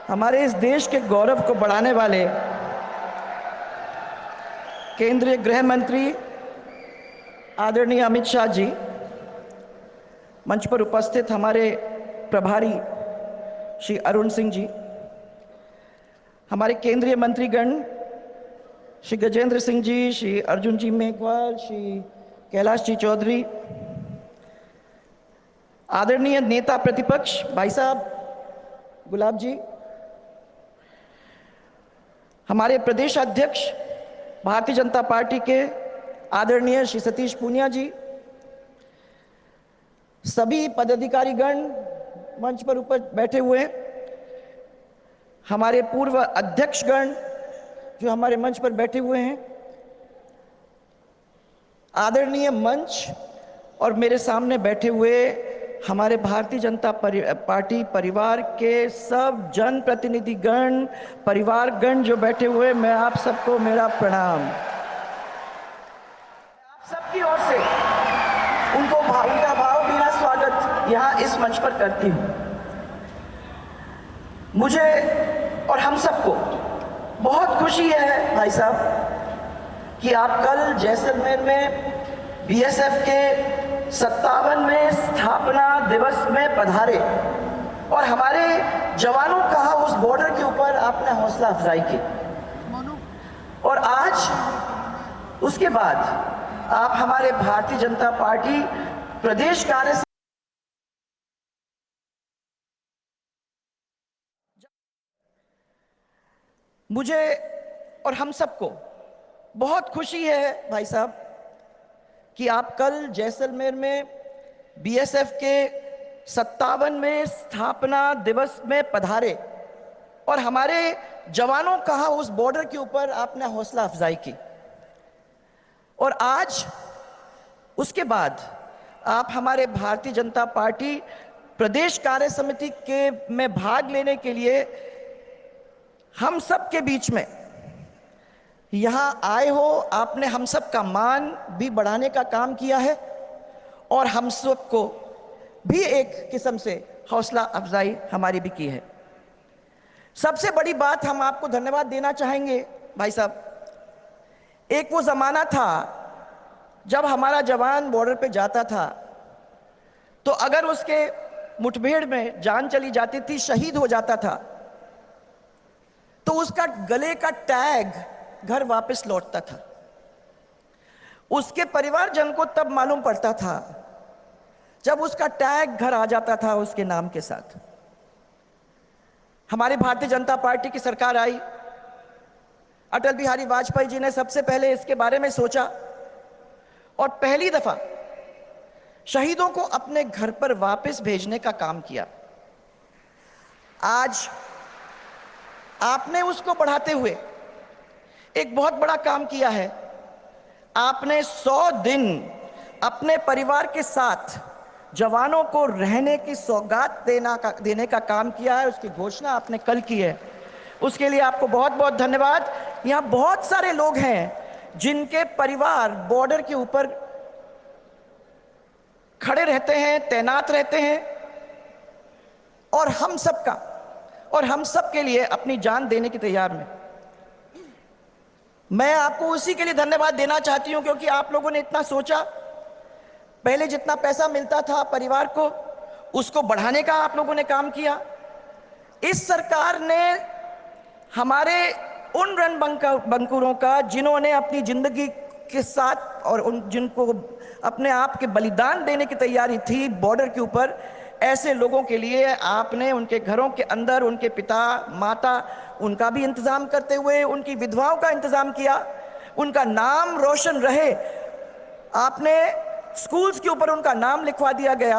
हमारे इस देश के गौरव को बढ़ाने वाले केंद्रीय गृह मंत्री आदरणीय अमित शाह जी, मंच पर उपस्थित हमारे प्रभारी श्री अरुण सिंह जी, हमारे केंद्रीय मंत्रीगण श्री गजेंद्र सिंह जी, श्री अर्जुन जी मेघवाल, श्री कैलाश जी चौधरी, आदरणीय नेता प्रतिपक्ष भाई साहब गुलाब जी, हमारे प्रदेश अध्यक्ष भारतीय जनता पार्टी के आदरणीय श्री सतीश पूनिया जी, सभी पदाधिकारीगण मंच पर ऊपर बैठे हुए, हमारे पूर्व अध्यक्षगण जो हमारे मंच पर बैठे हुए हैं, आदरणीय मंच और मेरे सामने बैठे हुए हमारे भारतीय जनता पार्टी परिवार के सब जनप्रतिनिधिगण, परिवारगण जो बैठे हुए, मैं आप सबको मेरा प्रणाम। आप सबकी ओर से उनका भावभीना स्वागत यहाँ इस मंच पर करती हूँ। मुझे और हम सबको बहुत खुशी है भाई साहब कि आप कल जैसलमेर में बीएसएफ के 57वें स्थापना दिवस में पधारे और हमारे जवानों का उस बॉर्डर के ऊपर आपने हौसला अफजाई की, और आज उसके बाद आप हमारे भारतीय जनता पार्टी प्रदेश कार्य मुझे और हम सबको बहुत खुशी है भाई साहब कि आप कल जैसलमेर में बीएसएफ के 57वें स्थापना दिवस में पधारे और हमारे जवानों का उस बॉर्डर के ऊपर आपने हौसला अफजाई की, और आज उसके बाद आप हमारे भारतीय जनता पार्टी प्रदेश कार्य समिति के में भाग लेने के लिए हम सब के बीच में यहाँ आए हो। आपने हम सब का मान भी बढ़ाने का काम किया है और हम सब को भी एक किस्म से हौसला अफजाई हमारी भी की है। सबसे बड़ी बात हम आपको धन्यवाद देना चाहेंगे भाई साहब। एक वो ज़माना था जब हमारा जवान बॉर्डर पे जाता था तो अगर उसके मुठभेड़ में जान चली जाती थी, शहीद हो जाता था, तो उसका गले का टैग घर वापस लौटता था। उसके परिवारजन को तब मालूम पड़ता था जब उसका टैग घर आ जाता था उसके नाम के साथ। हमारी भारतीय जनता पार्टी की सरकार आई, अटल बिहारी वाजपेयी जी ने सबसे पहले इसके बारे में सोचा और पहली दफा शहीदों को अपने घर पर वापस भेजने का काम किया। आज आपने उसको बढ़ाते हुए एक बहुत बड़ा काम किया है। आपने 100 दिन अपने परिवार के साथ जवानों को रहने की सौगात देने का काम किया है। उसकी घोषणा आपने कल की है, उसके लिए आपको बहुत बहुत धन्यवाद। यहाँ बहुत सारे लोग हैं जिनके परिवार बॉर्डर के ऊपर खड़े रहते हैं, तैनात रहते हैं, और हम सब के लिए अपनी जान देने की तैयार में। मैं आपको उसी के लिए धन्यवाद देना चाहती हूं क्योंकि आप लोगों ने इतना सोचा। पहले जितना पैसा मिलता था परिवार को, उसको बढ़ाने का आप लोगों ने काम किया। इस सरकार ने हमारे उन रणबंकुरों का जिन्होंने अपनी जिंदगी के साथ और जिनको अपने आप के बलिदान देने की तैयारी थी बॉर्डर के ऊपर, ऐसे लोगों के लिए आपने उनके घरों के अंदर उनके पिता माता उनका भी इंतज़ाम करते हुए उनकी विधवाओं का इंतज़ाम किया, उनका नाम रोशन रहे। आपने स्कूल्स के ऊपर उनका नाम लिखवा दिया गया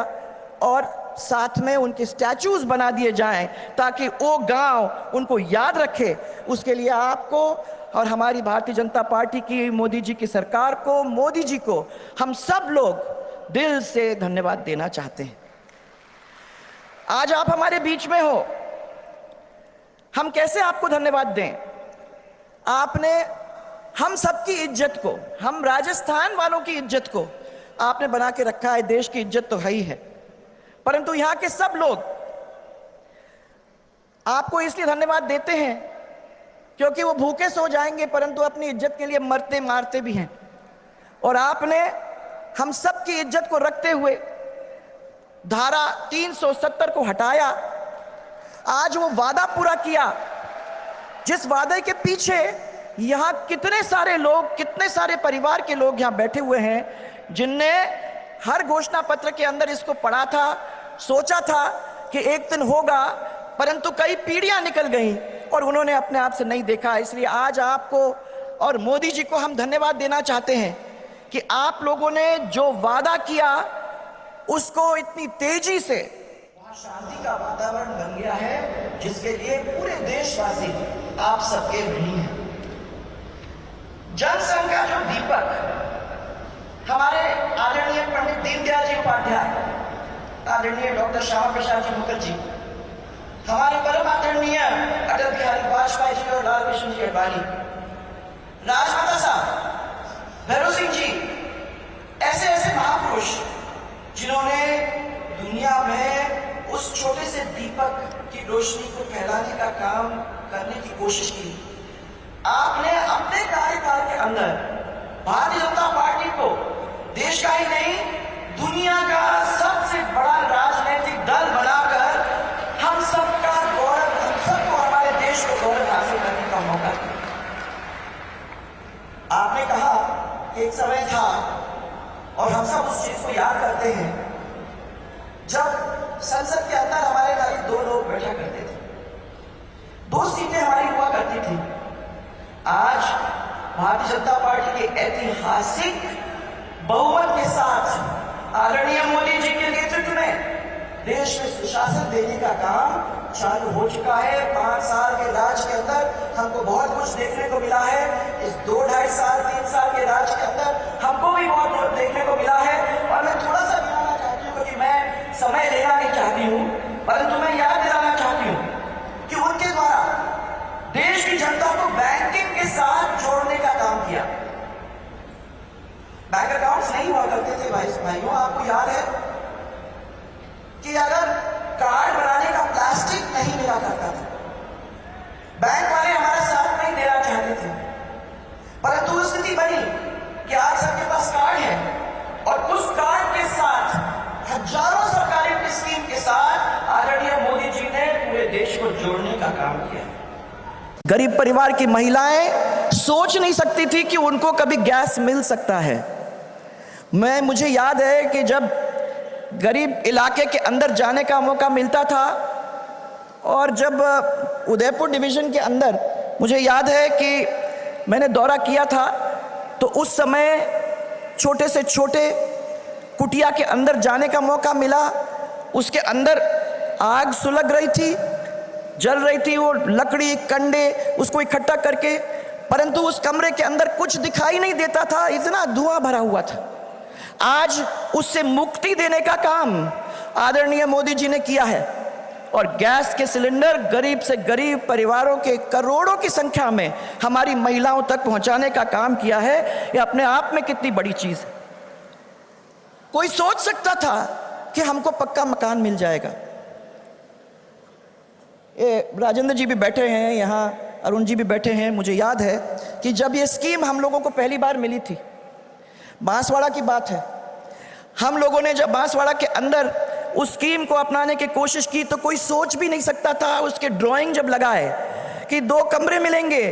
और साथ में उनके स्टैचूज बना दिए जाएं ताकि वो गांव उनको याद रखे। उसके लिए आपको और हमारी भारतीय जनता पार्टी की मोदी जी की सरकार को, मोदी जी को हम सब लोग दिल से धन्यवाद देना चाहते हैं। आज आप हमारे बीच में हो, हम कैसे आपको धन्यवाद दें? आपने हम सबकी इज्जत को, हम राजस्थान वालों की इज्जत को आपने बना के रखा है। देश की इज्जत तो है ही है, परंतु यहाँ के सब लोग आपको इसलिए धन्यवाद देते हैं क्योंकि वो भूखे सो जाएंगे परंतु अपनी इज्जत के लिए मरते मारते भी हैं, और आपने हम सब की इज्जत को रखते हुए धारा 370 को हटाया। आज वो वादा पूरा किया जिस वादे के पीछे यहां कितने सारे लोग, कितने सारे परिवार के लोग यहां बैठे हुए हैं जिनने हर घोषणा पत्र के अंदर इसको पढ़ा था, सोचा था कि एक दिन होगा, परंतु कई पीढ़ियां निकल गईं और उन्होंने अपने आप से नहीं देखा। इसलिए आज आपको और मोदी जी को हम धन्यवाद देना चाहते हैं कि आप लोगों ने जो वादा किया उसको इतनी तेजी से, शांति का वातावरण बन गया है जिसके लिए पूरे देशवासी आप सबके ऋणी हैं। जनसंघ का जो दीपक हमारे आदरणीय पंडित दीनदयाल जी उपाध्याय, आदरणीय डॉक्टर श्यामा प्रसाद जी मुखर्जी, हमारे परम आदरणीय अटल बिहारी वाजपेयी जी और लाल कृष्ण जी अडवाणी, राजमाता साहब, भैरव सिंह जी, ऐसे ऐसे महापुरुष जिन्होंने दुनिया में उस छोटे से दीपक की रोशनी को फैलाने का काम करने की कोशिश की। आपने अपने कार्यकाल के अंदर भारतीय जनता पार्टी को देश का ही नहीं दुनिया का सबसे बड़ा राजनीतिक दल बनाकर हम सबका गौरव, हम सबको, हमारे देश को गौरव हासिल करने का मौका दिया। आपने कहा कि एक समय था, और हम सब उस चीज को याद करते हैं, जब संसद के अंदर हमारे खाली 2 लोग बैठा करते थे, 2 सीटें हमारी हुआ करती थी। आज भारतीय जनता पार्टी के ऐतिहासिक बहुमत के साथ आदरणीय मोदी जी के नेतृत्व में देश में सुशासन देने का काम चालू हो चुका है। 5 साल के राज के अंदर हमको बहुत कुछ देखने को मिला है। इस 2-2.5 साल 3 साल के राज के अंदर हमको भी बहुत कुछ देखने को मिला है। और मैं थोड़ा सा दिलाना चाहती हूँ, क्योंकि मैं समय लेना नहीं चाहती हूँ, परंतु मैं याद दिलाना चाहती हूँ कि उनके द्वारा देश की जनता को बैंकिंग के साथ जोड़ने का काम किया। बैंक अकाउंट्स नहीं हुआ करते थे भाइयों, आपको याद है कि अगर कार्ड बनाने का प्लास्टिक नहीं मिला करता था, बैंक वाले हमारा साथ नहीं देना चाहते थे, परंतु स्थिति बनी कि आज सबके पास कार्ड है और उस कार्ड के साथ हजारों सरकारी स्कीम के साथ आदरणीय मोदी जी ने पूरे देश को जोड़ने का काम किया। गरीब परिवार की महिलाएं सोच नहीं सकती थी कि उनको कभी गैस मिल सकता है। मुझे याद है कि जब गरीब इलाके के अंदर जाने का मौका मिलता था, और जब उदयपुर डिवीज़न के अंदर मुझे याद है कि मैंने दौरा किया था, तो उस समय छोटे से छोटे कुटिया के अंदर जाने का मौका मिला। उसके अंदर आग सुलग रही थी, जल रही थी, वो लकड़ी कंडे उसको इकट्ठा करके, परंतु उस कमरे के अंदर कुछ दिखाई नहीं देता था, इतना धुआं भरा हुआ था। आज उससे मुक्ति देने का काम आदरणीय मोदी जी ने किया है, और गैस के सिलेंडर गरीब से गरीब परिवारों के करोड़ों की संख्या में हमारी महिलाओं तक पहुंचाने का काम किया है। यह अपने आप में कितनी बड़ी चीज है। कोई सोच सकता था कि हमको पक्का मकान मिल जाएगा? ये राजेंद्र जी भी बैठे हैं यहाँ, अरुण जी भी बैठे हैं। मुझे याद है कि जब ये स्कीम हम लोगों को पहली बार मिली थी, बांसवाड़ा की बात है, हम लोगों ने जब बांसवाड़ा के अंदर उस स्कीम को अपनाने की कोशिश की तो कोई सोच भी नहीं सकता था। उसके ड्राइंग जब लगाए कि 2 कमरे मिलेंगे,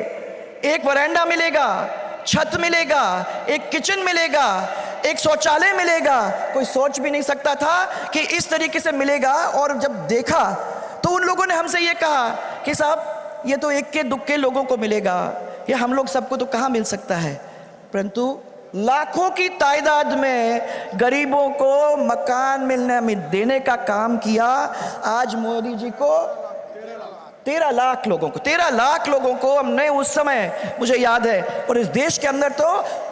एक वरांडा मिलेगा, छत मिलेगा, एक किचन मिलेगा, एक शौचालय मिलेगा, कोई सोच भी नहीं सकता था कि इस तरीके से मिलेगा। और जब देखा तो उन लोगों ने हमसे ये कहा कि साहब ये तो इक्के दुक्के लोगों को मिलेगा, ये हम लोग सबको तो कहाँ मिल सकता है। परंतु लाखों की तादाद में गरीबों को मकान मिलने में देने का काम किया। आज मोदी जी को 13 लाख लोगों को हमने उस समय, मुझे याद है, और इस देश के अंदर तो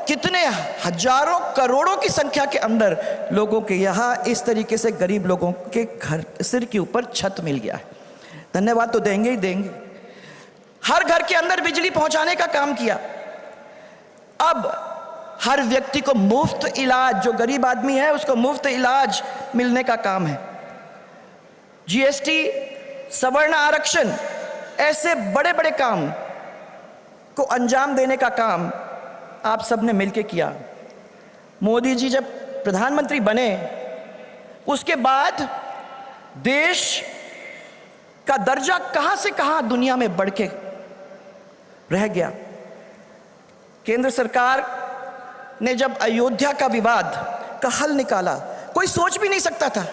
कितने हजारों करोड़ों की संख्या के अंदर लोगों के यहाँ इस तरीके से गरीब लोगों के घर, सिर के ऊपर छत मिल गया है। धन्यवाद तो देंगे ही देंगे। हर घर के अंदर बिजली पहुंचाने का काम किया। अब हर व्यक्ति को मुफ्त इलाज, जो गरीब आदमी है उसको मुफ्त इलाज मिलने का काम है। जीएसटी, सवर्ण आरक्षण, ऐसे बड़े बड़े काम को अंजाम देने का काम आप सबने मिलकर किया। मोदी जी जब प्रधानमंत्री बने उसके बाद देश का दर्जा कहां से कहां दुनिया में बढ़ के रह गया। केंद्र सरकार ने जब अयोध्या का विवाद का हल निकाला, कोई सोच भी नहीं सकता था।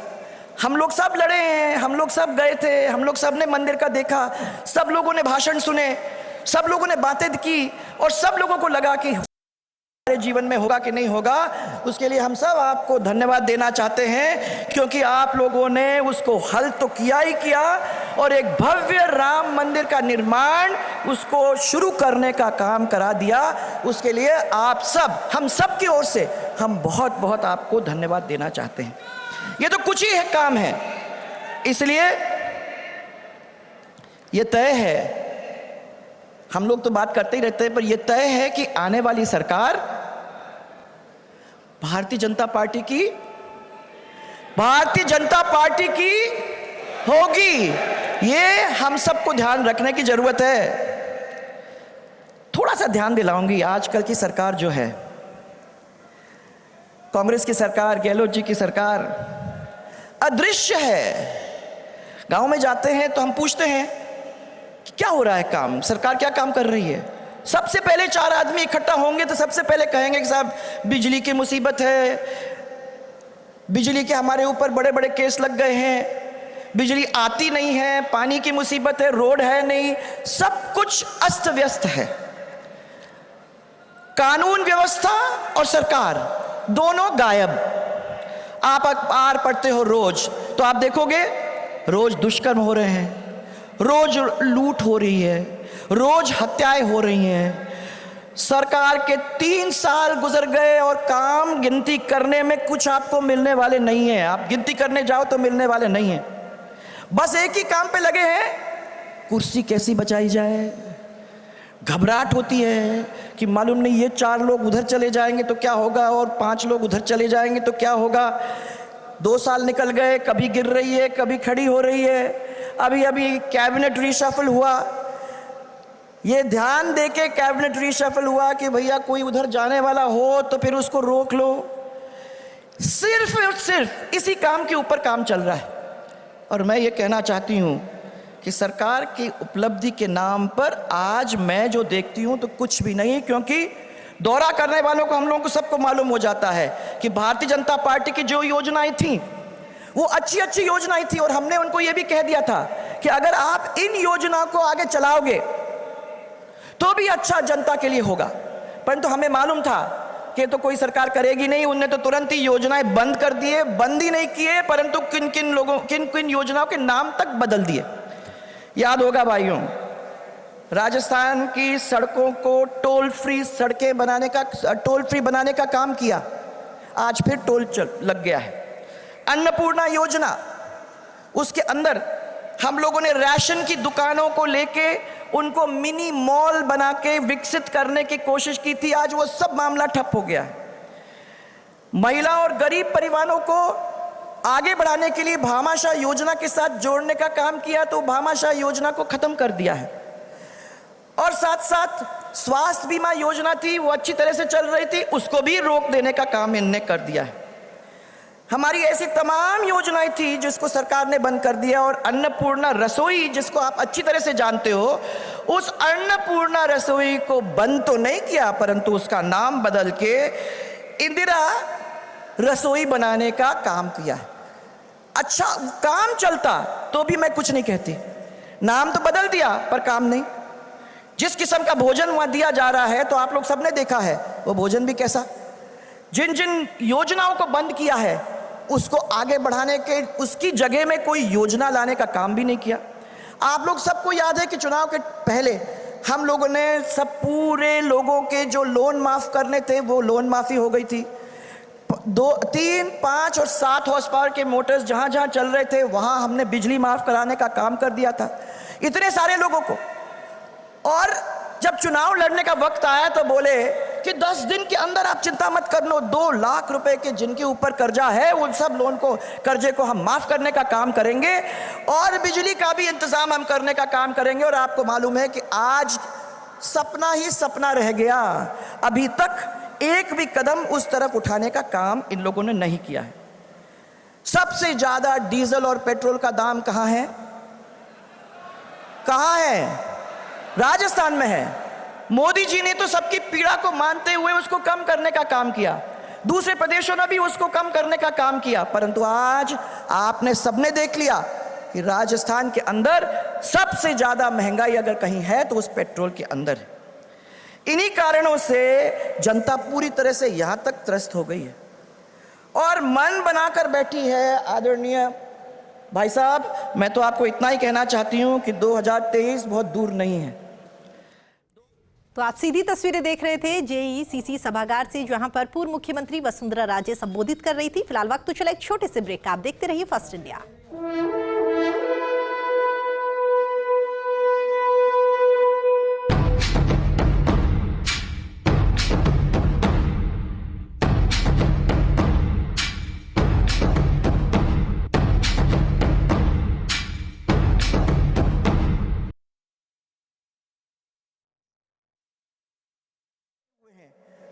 हम लोग सब लड़े हैं, हम लोग सब गए थे, हम लोग सब ने मंदिर का देखा, सब लोगों ने भाषण सुने, सब लोगों ने बातें की और सब लोगों को लगा कि हमारे जीवन में होगा कि नहीं होगा। उसके लिए हम सब आपको धन्यवाद देना चाहते हैं, क्योंकि आप लोगों ने उसको हल तो किया ही किया और एक भव्य राम मंदिर का निर्माण उसको शुरू करने का काम करा दिया। उसके लिए आप सब, हम सब की ओर से हम बहुत बहुत आपको धन्यवाद देना चाहते हैं। ये तो कुछ ही है काम है, इसलिए ये तय है, हम लोग तो बात करते ही रहते हैं, पर यह तय है कि आने वाली सरकार भारतीय जनता पार्टी की होगी। ये हम सबको ध्यान रखने की जरूरत है। थोड़ा सा ध्यान दिलाऊंगी, आजकल की सरकार जो है, कांग्रेस की सरकार, गहलोत जी की सरकार अदृश्य है। गांव में जाते हैं तो हम पूछते हैं क्या हो रहा है काम, सरकार क्या काम कर रही है। सबसे पहले 4 आदमी इकट्ठा होंगे तो सबसे पहले कहेंगे कि साहब बिजली की मुसीबत है, बिजली के हमारे ऊपर बड़े बड़े केस लग गए हैं, बिजली आती नहीं है, पानी की मुसीबत है, रोड है नहीं, सब कुछ अस्त व्यस्त है। कानून व्यवस्था और सरकार दोनों गायब। आप अखबार पढ़ते हो रोज तो आप देखोगे रोज दुष्कर्म हो रहे हैं, रोज लूट हो रही है, रोज हत्याएं हो रही हैं। सरकार के 3 साल गुजर गए और काम गिनती करने में कुछ आपको मिलने वाले नहीं है। आप गिनती करने जाओ तो मिलने वाले नहीं है। बस एक ही काम पे लगे हैं, कुर्सी कैसी बचाई जाए। घबराहट होती है कि मालूम नहीं ये 4 लोग उधर चले जाएंगे तो क्या होगा और 5 लोग उधर चले जाएंगे तो क्या होगा। 2 साल निकल गए, कभी गिर रही है, कभी खड़ी हो रही है। अभी अभी कैबिनेट रिशफल हुआ, ये ध्यान देके कैबिनेट रिशफल हुआ कि भैया कोई उधर जाने वाला हो तो फिर उसको रोक लो। सिर्फ और सिर्फ इसी काम के ऊपर काम चल रहा है। और मैं ये कहना चाहती हूँ कि सरकार की उपलब्धि के नाम पर आज मैं जो देखती हूँ तो कुछ भी नहीं, क्योंकि दौरा करने वालों को, हम लोगों को सबको मालूम हो जाता है कि भारतीय जनता पार्टी की जो योजनाएं थी वो अच्छी अच्छी योजनाएं थी और हमने उनको ये भी कह दिया था कि अगर आप इन योजनाओं को आगे चलाओगे तो भी अच्छा जनता के लिए होगा। परंतु हमें मालूम था कि तो कोई सरकार करेगी नहीं। उनने तो तुरंत ही योजनाएं बंद कर दिए, बंद ही नहीं किए परंतु किन किन योजनाओं के नाम तक बदल दिए। याद होगा भाइयों, राजस्थान की सड़कों को टोल फ्री बनाने का काम किया, आज फिर टोल लग गया है। अन्नपूर्णा योजना, उसके अंदर हम लोगों ने राशन की दुकानों को लेके उनको मिनी मॉल बना के विकसित करने की कोशिश की थी, आज वो सब मामला ठप हो गया है। महिला और गरीब परिवारों को आगे बढ़ाने के लिए भामाशाह योजना के साथ जोड़ने का काम किया तो भामाशाह योजना को खत्म कर दिया है। और साथ साथ स्वास्थ्य बीमा योजना थी, वो अच्छी तरह से चल रही थी, उसको भी रोक देने का काम इनने कर दिया है। हमारी ऐसी तमाम योजनाएं थी जिसको सरकार ने बंद कर दिया। और अन्नपूर्णा रसोई, जिसको आप अच्छी तरह से जानते हो, उस अन्नपूर्णा रसोई को बंद तो नहीं किया परंतु उसका नाम बदल के इंदिरा रसोई बनाने का काम किया। अच्छा काम चलता तो भी मैं कुछ नहीं कहती, नाम तो बदल दिया पर काम नहीं। जिस किस्म का भोजन वहां दिया जा रहा है तो आप लोग सबने देखा है वो भोजन भी कैसा। जिन जिन योजनाओं को बंद किया है उसको आगे बढ़ाने के, उसकी जगह में कोई योजना लाने का काम भी नहीं किया। आप लोग सबको याद है कि चुनाव के पहले हम लोगों ने सब पूरे लोगों के जो लोन माफ करने थे वो लोन माफी हो गई थी। 2, 3, 5 और 7 हॉर्स पावर के मोटर्स जहां जहां चल रहे थे वहां हमने बिजली माफ कराने का काम कर दिया था, इतने सारे लोगों को। और जब चुनाव लड़ने का वक्त आया तो बोले कि 10 दिन के अंदर आप चिंता मत कर लो, 2 लाख रुपए के जिनके ऊपर कर्जा है उन सब लोन को, कर्जे को हम माफ करने का काम करेंगे और बिजली का भी इंतजाम हम करने का काम करेंगे। और आपको मालूम है कि आज सपना ही सपना रह गया, अभी तक एक भी कदम उस तरफ उठाने का काम इन लोगों ने नहीं किया है। सबसे ज्यादा डीजल और पेट्रोल का दाम कहां है? कहां है? राजस्थान में है। मोदी जी ने तो सबकी पीड़ा को मानते हुए उसको कम करने का काम किया, दूसरे प्रदेशों ने भी उसको कम करने का काम किया, परंतु आज आपने सबने देख लिया कि राजस्थान के अंदर सबसे ज्यादा महंगाई अगर कहीं है तो उस पेट्रोल के अंदर है। इन्हीं कारणों से जनता पूरी तरह से यहां तक त्रस्त हो गई है और मन बनाकर बैठी है। आदरणीय भाई साहब, मैं तो आपको इतना ही कहना चाहती हूं कि 2023 बहुत दूर नहीं है। तो आप सीधी तस्वीरें देख रहे थे जेईसीसी सभागार से, जहां पर पूर्व मुख्यमंत्री वसुंधरा राजे संबोधित कर रही थी। फिलहाल वक्त तो चला एक छोटे से ब्रेक का, आप देखते रहिए फर्स्ट इंडिया।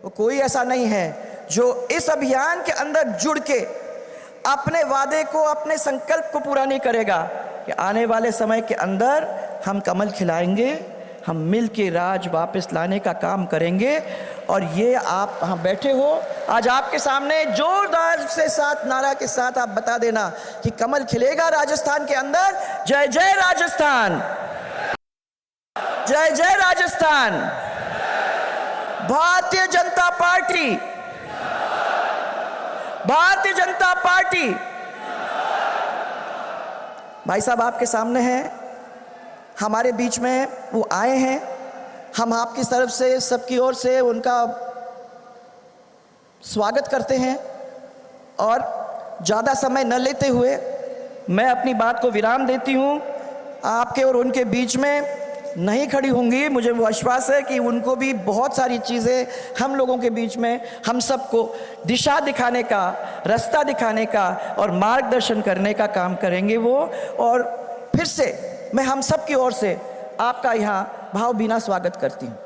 वो कोई ऐसा नहीं है जो इस अभियान के अंदर जुड़ के अपने वादे को, अपने संकल्प को पूरा नहीं करेगा कि आने वाले समय के अंदर हम कमल खिलाएंगे, हम मिल के राज वापस लाने का काम करेंगे। और ये आप वहाँ बैठे हो, आज आपके सामने जोरदार से साथ नारा के साथ आप बता देना कि कमल खिलेगा राजस्थान के अंदर। जय जय राजस्थान, जय जय राजस्थान। Bharatiya Janata party, Bharatiya Janata party. भाई साहब आपके सामने हैं, हमारे बीच में वो आए हैं, हम आपकी तरफ से, सबकी ओर से उनका स्वागत करते हैं। और ज़्यादा समय न लेते हुए मैं अपनी बात को विराम देती हूँ। आपके और उनके बीच में नहीं खड़ी होंगी, मुझे विश्वास है कि उनको भी बहुत सारी चीज़ें हम लोगों के बीच में, हम सबको दिशा दिखाने का, रास्ता दिखाने का और मार्गदर्शन करने का काम करेंगे वो। और फिर से मैं हम सब की ओर से आपका यहाँ भावभीना स्वागत करती हूँ।